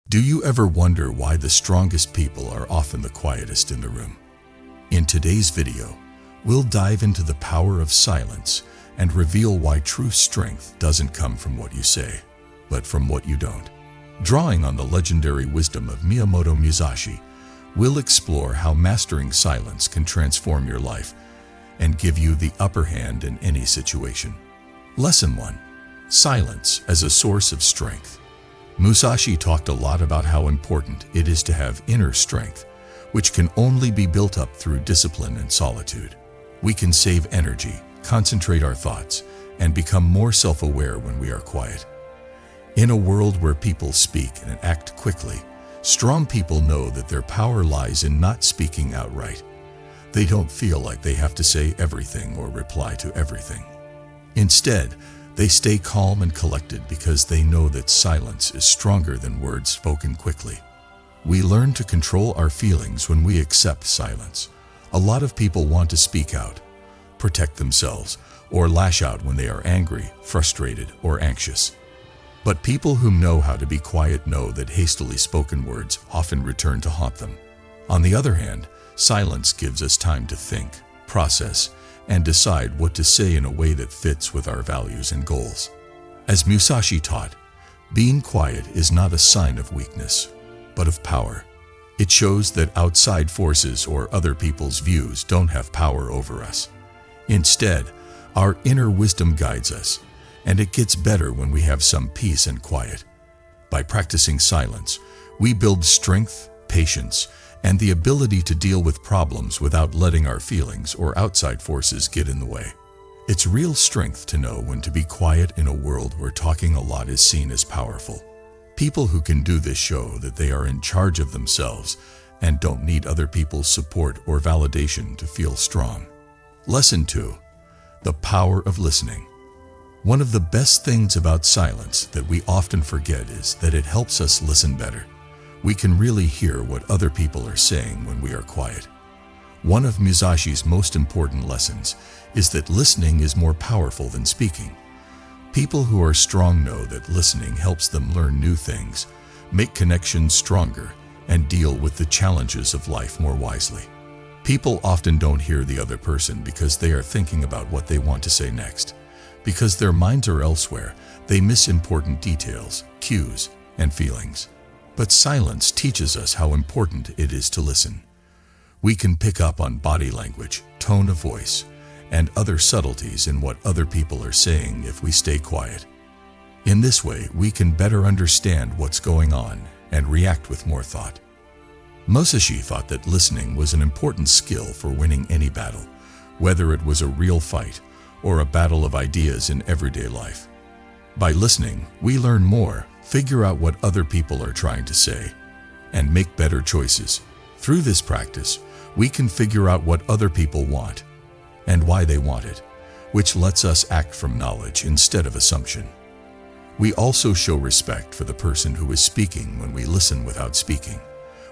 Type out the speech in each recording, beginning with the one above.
Do you ever wonder why the strongest people are often the quietest in the room? In today's video, we'll dive into the power of silence and reveal why true strength doesn't come from what you say, but from what you don't. Drawing on the legendary wisdom of Miyamoto Musashi, we'll explore how mastering silence can transform your life and give you the upper hand in any situation. Lesson 1. Silence as a source of strength. Musashi talked a lot about how important it is to have inner strength, which can only be built up through discipline and solitude. We can save energy, concentrate our thoughts, and become more self-aware when we are quiet. In a world where people speak and act quickly, strong people know that their power lies in not speaking outright. They don't feel like they have to say everything or reply to everything. Instead, they stay calm and collected because they know that silence is stronger than words spoken quickly. We learn to control our feelings when we accept silence. A lot of people want to speak out, protect themselves, or lash out when they are angry, frustrated, or anxious. But people who know how to be quiet know that hastily spoken words often return to haunt them. On the other hand, silence gives us time to think, process, and decide what to say in a way that fits with our values and goals. As Musashi taught, being quiet is not a sign of weakness, but of power. It shows that outside forces or other people's views don't have power over us. Instead, our inner wisdom guides us, and it gets better when we have some peace and quiet. By practicing silence, we build strength, patience, and the ability to deal with problems without letting our feelings or outside forces get in the way. It's real strength to know when to be quiet in a world where talking a lot is seen as powerful. People who can do this show that they are in charge of themselves and don't need other people's support or validation to feel strong. Lesson 2. The power of listening. One of the best things about silence that we often forget is that it helps us listen better. We can really hear what other people are saying when we are quiet. One of Musashi's most important lessons is that listening is more powerful than speaking. People who are strong know that listening helps them learn new things, make connections stronger, and deal with the challenges of life more wisely. People often don't hear the other person because they are thinking about what they want to say next. Because their minds are elsewhere, they miss important details, cues, and feelings. But silence teaches us how important it is to listen. We can pick up on body language, tone of voice, and other subtleties in what other people are saying if we stay quiet. In this way, we can better understand what's going on and react with more thought. Musashi thought that listening was an important skill for winning any battle, whether it was a real fight or a battle of ideas in everyday life. By listening, we learn more, figure out what other people are trying to say, and make better choices. Through this practice, we can figure out what other people want and why they want it, which lets us act from knowledge instead of assumption. We also show respect for the person who is speaking when we listen without speaking.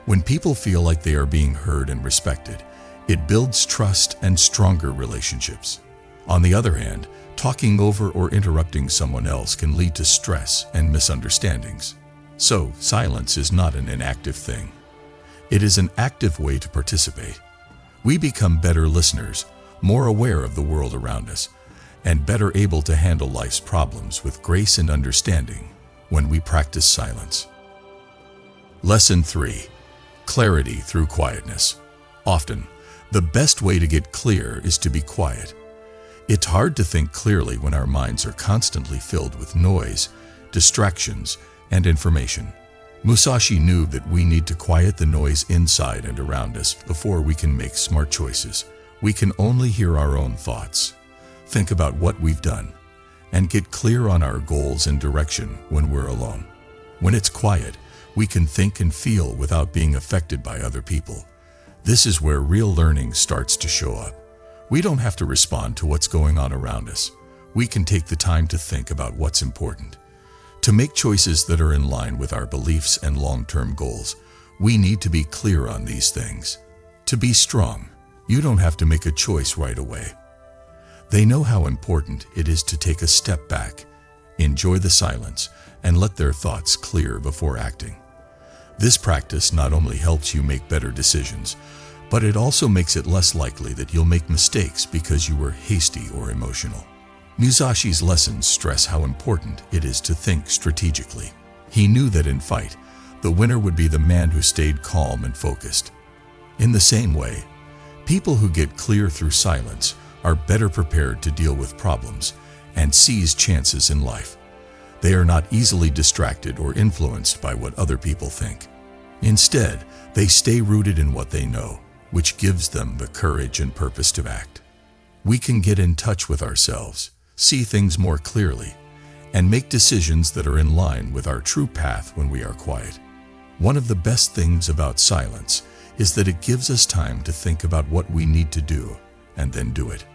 When people feel like they are being heard and respected, it builds trust and stronger relationships. On the other hand, talking over or interrupting someone else can lead to stress and misunderstandings. So, silence is not an inactive thing. It is an active way to participate. We become better listeners, more aware of the world around us, and better able to handle life's problems with grace and understanding when we practice silence. Lesson 3. Clarity through quietness. Often, the best way to get clear is to be quiet. It's hard to think clearly when our minds are constantly filled with noise, distractions, and information. Musashi knew that we need to quiet the noise inside and around us before we can make smart choices. We can only hear our own thoughts, think about what we've done, and get clear on our goals and direction when we're alone. When it's quiet, we can think and feel without being affected by other people. This is where real learning starts to show up. We don't have to respond to what's going on around us. We can take the time to think about what's important. To make choices that are in line with our beliefs and long-term goals, we need to be clear on these things. To be strong, you don't have to make a choice right away. They know how important it is to take a step back, enjoy the silence, and let their thoughts clear before acting. This practice not only helps you make better decisions, but it also makes it less likely that you'll make mistakes because you were hasty or emotional. Musashi's lessons stress how important it is to think strategically. He knew that in fight, the winner would be the man who stayed calm and focused. In the same way, people who get clear through silence are better prepared to deal with problems and seize chances in life. They are not easily distracted or influenced by what other people think. Instead, they stay rooted in what they know, which gives them the courage and purpose to act. We can get in touch with ourselves, see things more clearly, and make decisions that are in line with our true path when we are quiet. One of the best things about silence is that it gives us time to think about what we need to do and then do it.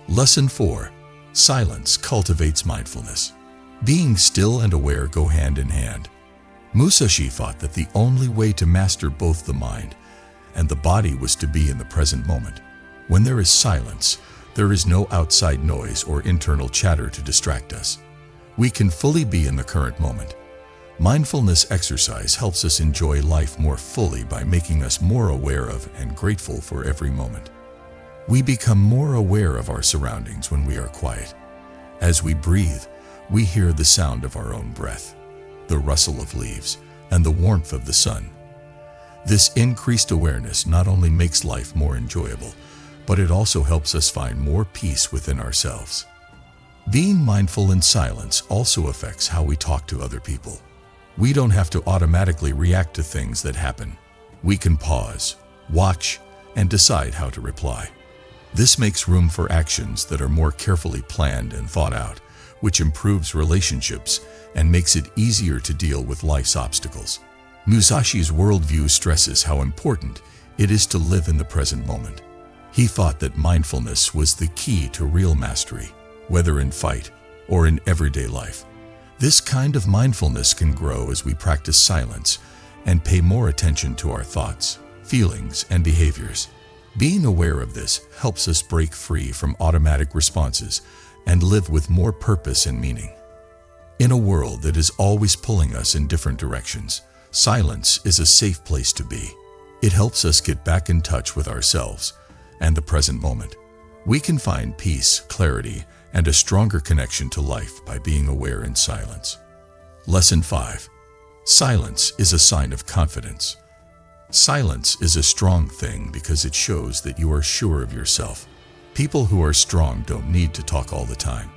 Lesson 4. Silence cultivates mindfulness. Being still and aware go hand in hand. Musashi thought that the only way to master both the mind and the body was to be in the present moment. When there is silence, there is no outside noise or internal chatter to distract us. We can fully be in the current moment. Mindfulness exercise helps us enjoy life more fully by making us more aware of and grateful for every moment. We become more aware of our surroundings when we are quiet. As we breathe, we hear the sound of our own breath, the rustle of leaves, and the warmth of the sun. This increased awareness not only makes life more enjoyable, but it also helps us find more peace within ourselves. Being mindful in silence also affects how we talk to other people. We don't have to automatically react to things that happen. We can pause, watch, and decide how to reply. This makes room for actions that are more carefully planned and thought out, which improves relationships and makes it easier to deal with life's obstacles. Musashi's worldview stresses how important it is to live in the present moment. He thought that mindfulness was the key to real mastery, whether in fight or in everyday life. This kind of mindfulness can grow as we practice silence and pay more attention to our thoughts, feelings, and behaviors. Being aware of this helps us break free from automatic responses and live with more purpose and meaning. In a world that is always pulling us in different directions, silence is a safe place to be. It helps us get back in touch with ourselves and the present moment. We can find peace, clarity, and a stronger connection to life by being aware in silence. Lesson 5. Silence is a sign of confidence. Silence is a strong thing because it shows that you are sure of yourself. People who are strong don't need to talk all the time.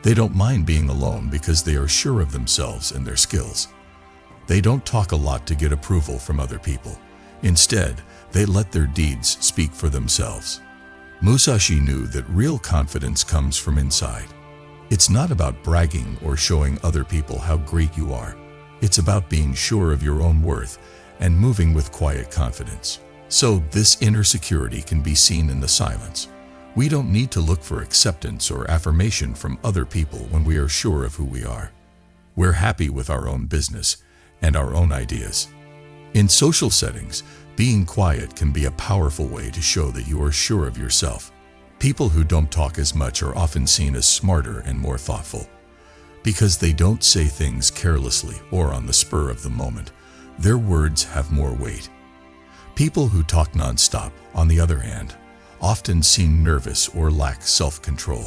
They don't mind being alone because they are sure of themselves and their skills. They don't talk a lot to get approval from other people. Instead, they let their deeds speak for themselves. Musashi knew that real confidence comes from inside. It's not about bragging or showing other people how great you are. It's about being sure of your own worth and moving with quiet confidence. So this inner security can be seen in the silence. We don't need to look for acceptance or affirmation from other people when we are sure of who we are. We're happy with our own business and our own ideas. In social settings, being quiet can be a powerful way to show that you are sure of yourself. People who don't talk as much are often seen as smarter and more thoughtful. Because they don't say things carelessly or on the spur of the moment, their words have more weight. People who talk nonstop, on the other hand, often seem nervous or lack self-control.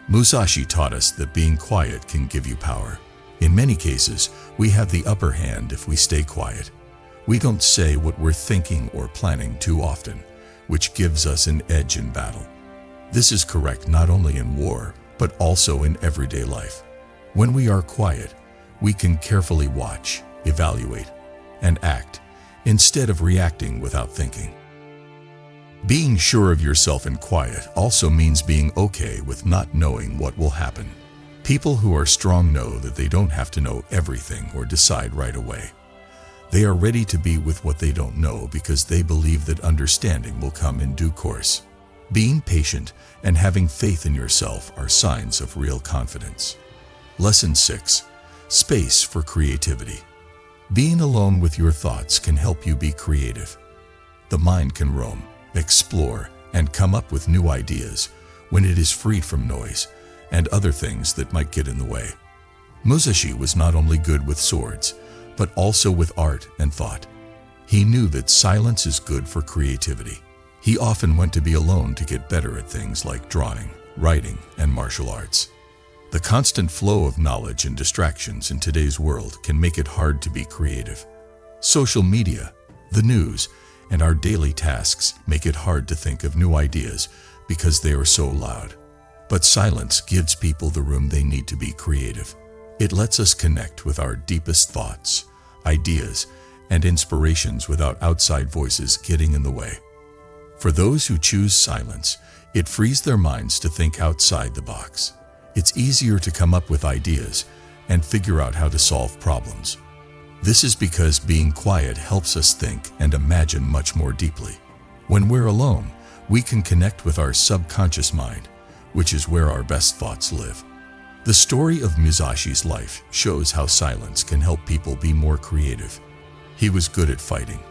Musashi taught us that being quiet can give you power. In many cases, we have the upper hand if we stay quiet. We don't say what we're thinking or planning too often, which gives us an edge in battle. This is correct not only in war, but also in everyday life. When we are quiet, we can carefully watch, evaluate, and act, instead of reacting without thinking. Being sure of yourself and quiet also means being okay with not knowing what will happen. People who are strong know that they don't have to know everything or decide right away. They are ready to be with what they don't know because they believe that understanding will come in due course. Being patient and having faith in yourself are signs of real confidence. Lesson 6. Space for creativity. Being alone with your thoughts can help you be creative. The mind can roam, explore, and come up with new ideas when it is freed from noise and other things that might get in the way. Musashi was not only good with swords, but also with art and thought. He knew that silence is good for creativity. He often went to be alone to get better at things like drawing, writing, and martial arts. The constant flow of knowledge and distractions in today's world can make it hard to be creative. Social media, the news, and our daily tasks make it hard to think of new ideas because they are so loud. But silence gives people the room they need to be creative. It lets us connect with our deepest thoughts, ideas, and inspirations without outside voices getting in the way. For those who choose silence, it frees their minds to think outside the box. It's easier to come up with ideas and figure out how to solve problems. This is because being quiet helps us think and imagine much more deeply. When we're alone, we can connect with our subconscious mind, which is where our best thoughts live. The story of Musashi's life shows how silence can help people be more creative. He was good at fighting,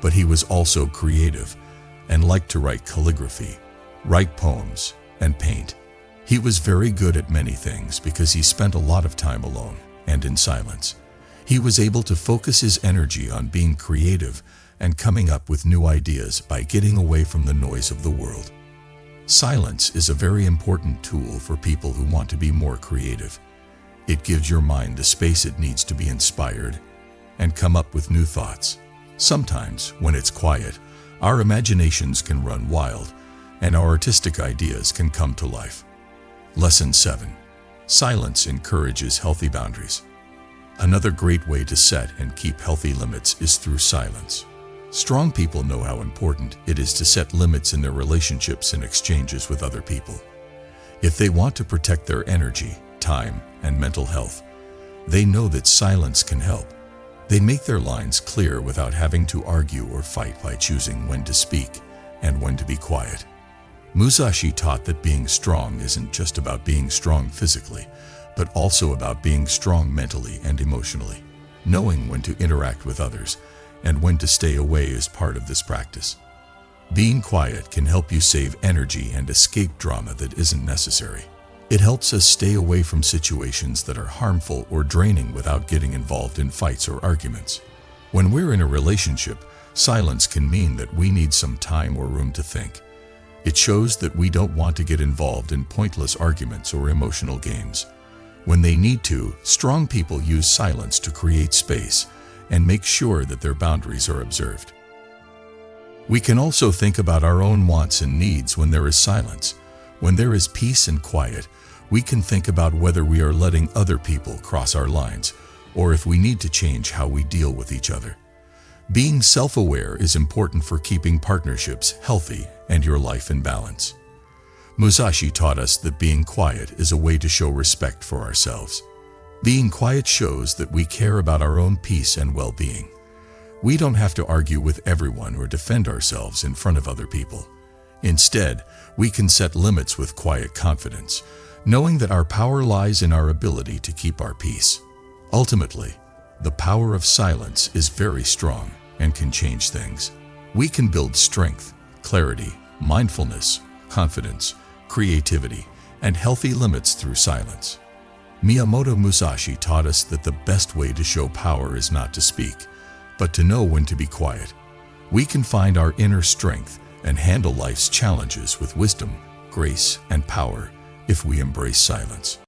but he was also creative and liked to write calligraphy, write poems, and paint. He was very good at many things because he spent a lot of time alone and in silence. He was able to focus his energy on being creative and coming up with new ideas by getting away from the noise of the world. Silence is a very important tool for people who want to be more creative. It gives your mind the space it needs to be inspired and come up with new thoughts. Sometimes, when it's quiet, our imaginations can run wild and our artistic ideas can come to life. Lesson 7. Silence encourages healthy boundaries. Another great way to set and keep healthy limits is through silence. Strong people know how important it is to set limits in their relationships and exchanges with other people. If they want to protect their energy, time, and mental health, they know that silence can help. They make their lines clear without having to argue or fight by choosing when to speak and when to be quiet. Musashi taught that being strong isn't just about being strong physically, but also about being strong mentally and emotionally. Knowing when to interact with others and when to stay away is part of this practice. Being quiet can help you save energy and escape drama that isn't necessary. It helps us stay away from situations that are harmful or draining without getting involved in fights or arguments. When we're in a relationship, silence can mean that we need some time or room to think. It shows that we don't want to get involved in pointless arguments or emotional games. When they need to, strong people use silence to create space and make sure that their boundaries are observed. We can also think about our own wants and needs when there is silence. When there is peace and quiet, we can think about whether we are letting other people cross our lines or if we need to change how we deal with each other. Being self-aware is important for keeping partnerships healthy and your life in balance. Musashi taught us that being quiet is a way to show respect for ourselves. Being quiet shows that we care about our own peace and well-being. We don't have to argue with everyone or defend ourselves in front of other people. Instead, we can set limits with quiet confidence, knowing that our power lies in our ability to keep our peace. Ultimately, the power of silence is very strong and can change things. We can build strength, clarity, mindfulness, confidence, creativity, and healthy limits through silence. Miyamoto Musashi taught us that the best way to show power is not to speak, but to know when to be quiet. We can find our inner strength and handle life's challenges with wisdom, grace, and power if we embrace silence.